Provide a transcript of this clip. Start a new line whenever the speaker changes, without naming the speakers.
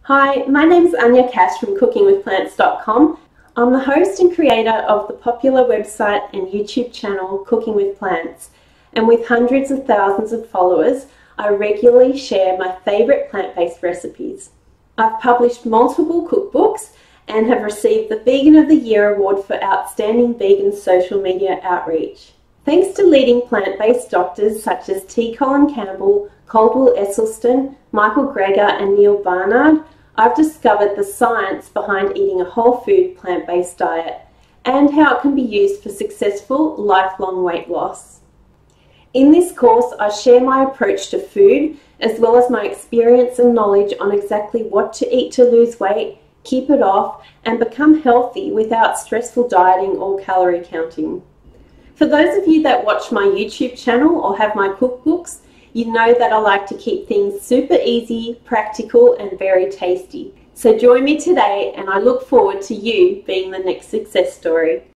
Hi, my name is Anya Cash from CookingWithPlants.com. I'm the host and creator of the popular website and YouTube channel Cooking with Plants, and with hundreds of thousands of followers, I regularly share my favourite plant-based recipes. I've published multiple cookbooks and have received the Vegan of the Year award for outstanding vegan social media outreach. Thanks to leading plant-based doctors such as T. Colin Campbell, Caldwell Esselstyn, Michael Greger and Neil Barnard, I've discovered the science behind eating a whole food plant-based diet and how it can be used for successful lifelong weight loss. In this course, I share my approach to food as well as my experience and knowledge on exactly what to eat to lose weight, keep it off, and become healthy without stressful dieting or calorie counting. For those of you that watch my YouTube channel or have my cookbooks, you know that I like to keep things super easy, practical, and very tasty. So join me today, and I look forward to you being the next success story.